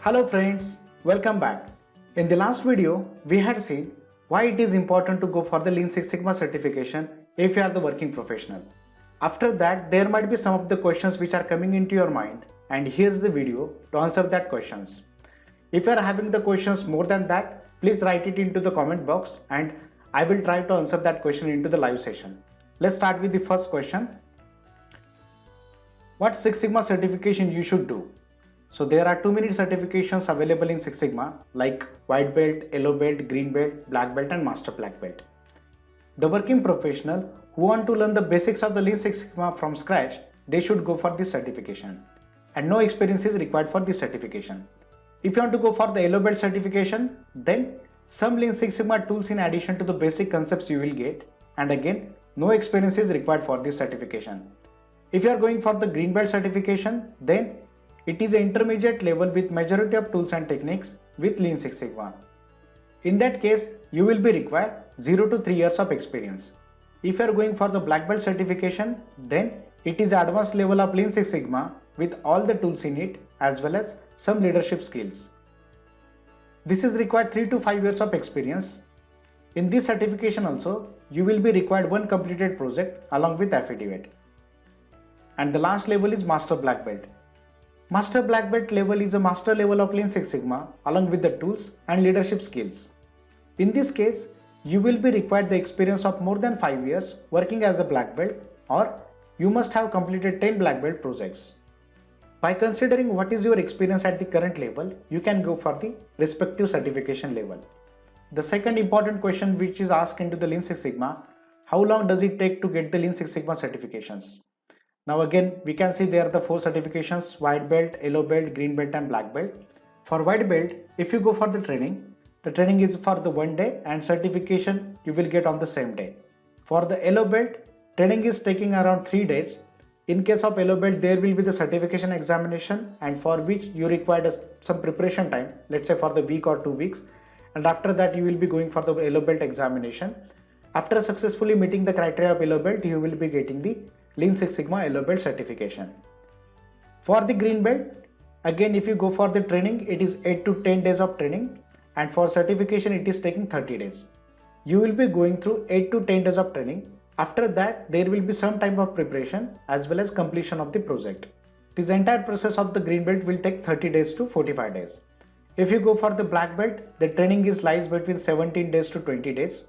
Hello friends, welcome back. In the last video, we had seen why it is important to go for the Lean Six Sigma certification if you are the working professional. After that, there might be some of the questions which are coming into your mind, and here's the video to answer that questions. If you are having the questions more than that, please write it into the comment box and I will try to answer that question into the live session. Let's start with the first question. What Six Sigma certification you should do? So there are too many certifications available in Six Sigma like White Belt, Yellow Belt, Green Belt, Black Belt and Master Black Belt. The working professional who want to learn the basics of the Lean Six Sigma from scratch, they should go for this certification. And no experience is required for this certification. If you want to go for the Yellow Belt certification, then some Lean Six Sigma tools in addition to the basic concepts you will get, and again, no experience is required for this certification. If you are going for the Green Belt certification, then it is an intermediate level with majority of tools and techniques with Lean Six Sigma. In that case, you will be required 0 to 3 years of experience. If you are going for the Black Belt certification, then it is advanced level of Lean Six Sigma with all the tools in it as well as some leadership skills. This is required 3 to 5 years of experience. In this certification also, you will be required one completed project along with affidavit. And the last level is Master Black Belt. Master Black Belt level is a master level of Lean Six Sigma along with the tools and leadership skills. In this case, you will be required the experience of more than 5 years working as a Black Belt, or you must have completed 10 Black Belt projects. By considering what is your experience at the current level, you can go for the respective certification level. The second important question which is asked into the Lean Six Sigma, how long does it take to get the Lean Six Sigma certifications? Now again, we can see there are the 4 certifications: White Belt, Yellow Belt, Green Belt and Black Belt. For White Belt, if you go for the training is for the 1 day and certification you will get on the same day. For the Yellow Belt, training is taking around 3 days. In case of Yellow Belt, there will be the certification examination and for which you require some preparation time, let's say for the week or 2 weeks. And after that, you will be going for the Yellow Belt examination. After successfully meeting the criteria of Yellow Belt, you will be getting the Lean Six Sigma Yellow Belt certification. For the Green Belt, again if you go for the training, it is 8 to 10 days of training, and for certification it is taking 30 days. You will be going through 8 to 10 days of training. After that, there will be some time of preparation as well as completion of the project. This entire process of the Green Belt will take 30 days to 45 days. If you go for the Black Belt, the training lies between 17 days to 20 days.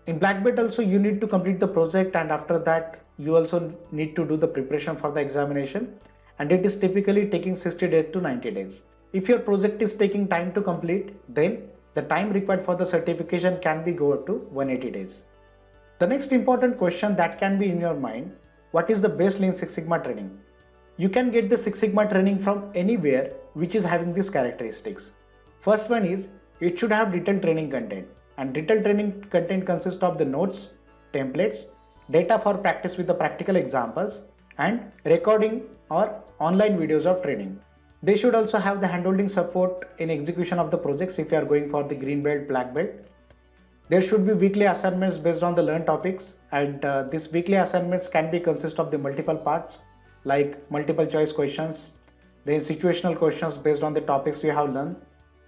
In Black Belt also you need to complete the project, and after that you also need to do the preparation for the examination, and it is typically taking 60 days to 90 days. If your project is taking time to complete, then the time required for the certification can be go up to 180 days. The next important question that can be in your mind, what is the best Lean Six Sigma training? You can get the Six Sigma training from anywhere which is having these characteristics. First one is, it should have detailed training content. And detailed training content consists of the notes, templates, data for practice with the practical examples, and recording or online videos of training. They should also have the handholding support in execution of the projects if you are going for the Green Belt, Black Belt. There should be weekly assignments based on the learned topics, and these weekly assignments can be consist of the multiple parts like multiple choice questions, then situational questions based on the topics we have learned,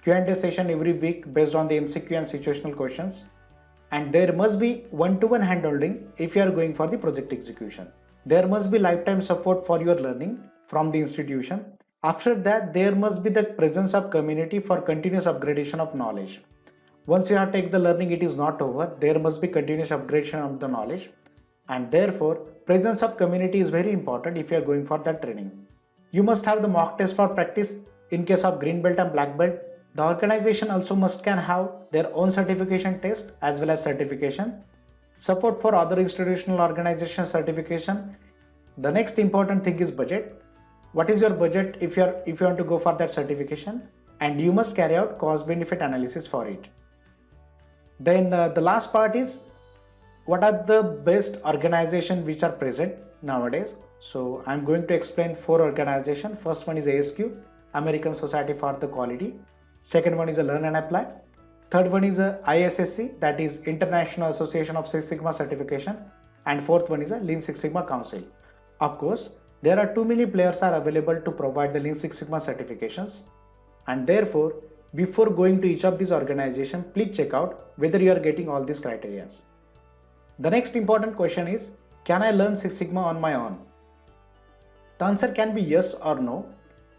Q&A session every week based on the MCQ and situational questions, and there must be one-to-one handholding if you are going for the project execution. There must be lifetime support for your learning from the institution. After that, there must be the presence of community for continuous upgradation of knowledge. Once you have taken the learning, it is not over. There must be continuous upgradation of the knowledge, and therefore presence of community is very important if you are going for that training. You must have the mock test for practice in case of Green Belt and Black Belt. The organization also can have their own certification test as well as certification. Support for other institutional organization certification. The next important thing is budget. What is your budget if you want to go for that certification? And you must carry out cost benefit analysis for it. Then the last part is, what are the best organizations which are present nowadays? So I'm going to explain 4 organizations. First one is ASQ, American Society for the Quality. Second one is a Learn and Apply. Third one is a ISSC, that is International Association of Six Sigma Certification. And fourth one is a Lean Six Sigma Council. Of course, there are too many players are available to provide the Lean Six Sigma certifications. And therefore, before going to each of these organizations, please check out whether you are getting all these criteria. The next important question is, can I learn Six Sigma on my own? The answer can be yes or no.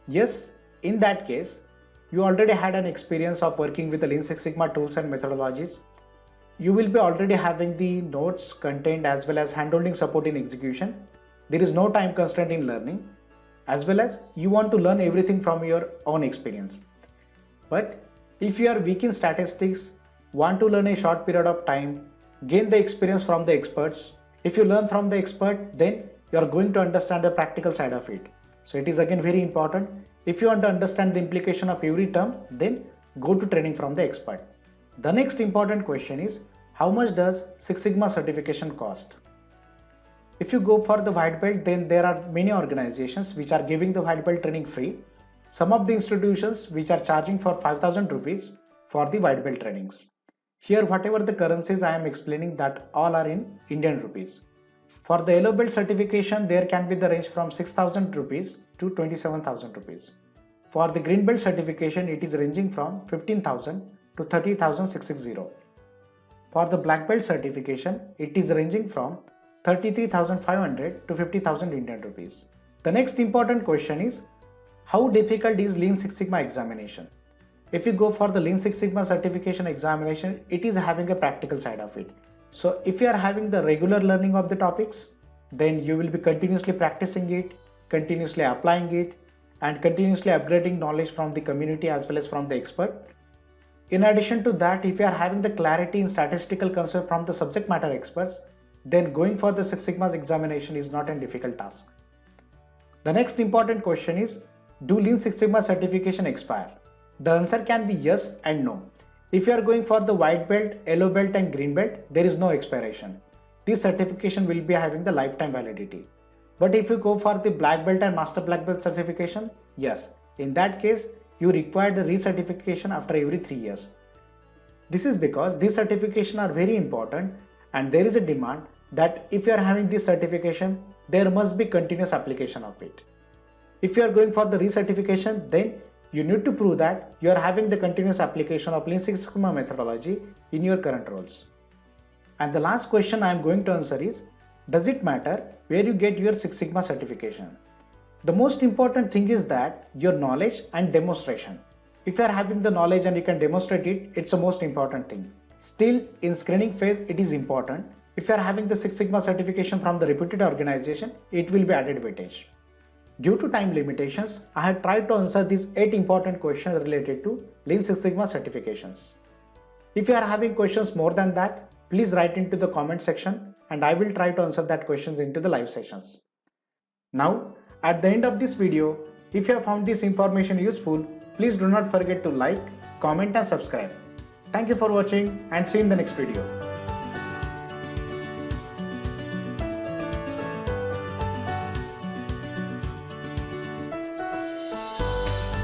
Yes, in that case, you already had an experience of working with the Lean Six Sigma tools and methodologies. You will be already having the notes, content as well as handholding support in execution. There is no time constraint in learning, as well as you want to learn everything from your own experience. But if you are weak in statistics, want to learn a short period of time, gain the experience from the experts. If you learn from the expert, then you are going to understand the practical side of it. So it is again very important. If you want to understand the implication of every term, then go to training from the expert. The next important question is, how much does Six Sigma certification cost? If you go for the white belt, then there are many organizations which are giving the white belt training free. Some of the institutions which are charging for 5,000 rupees for the white belt trainings. Here, whatever the currencies I am explaining, that all are in Indian rupees. For the yellow belt certification, there can be the range from 6,000 rupees to 27,000 rupees. For the green belt certification, it is ranging from 15,000 to 30,660. For the black belt certification, it is ranging from 33,500 to 50,000 Indian rupees. The next important question is, how difficult is Lean Six Sigma examination? If you go for the Lean Six Sigma certification examination, it is having a practical side of it. So if you are having the regular learning of the topics, then you will be continuously practicing it, continuously applying it, and continuously upgrading knowledge from the community as well as from the expert. In addition to that, if you are having the clarity in statistical concept from the subject matter experts, then going for the Six Sigma examination is not a difficult task. The next important question is, do Lean Six Sigma certification expire? The answer can be yes and no. If you are going for the white belt, yellow belt and green belt, there is no expiration. This certification will be having the lifetime validity. But if you go for the black belt and master black belt certification, yes, in that case, you require the recertification after every 3 years. This is because these certifications are very important and there is a demand that if you are having this certification, there must be continuous application of it. If you are going for the recertification, then you need to prove that you are having the continuous application of Lean Six Sigma methodology in your current roles. And the last question I am going to answer is, does it matter where you get your Six Sigma certification? The most important thing is that your knowledge and demonstration. If you are having the knowledge and you can demonstrate it, it's the most important thing. Still, in screening phase, it is important. If you are having the Six Sigma certification from the reputed organization, it will be added weightage. Due to time limitations, I have tried to answer these 8 important questions related to Lean Six Sigma certifications. If you are having questions more than that, please write into the comment section and I will try to answer that questions into the live sessions. Now, at the end of this video, if you have found this information useful, please do not forget to like, comment and subscribe. Thank you for watching and see you in the next video.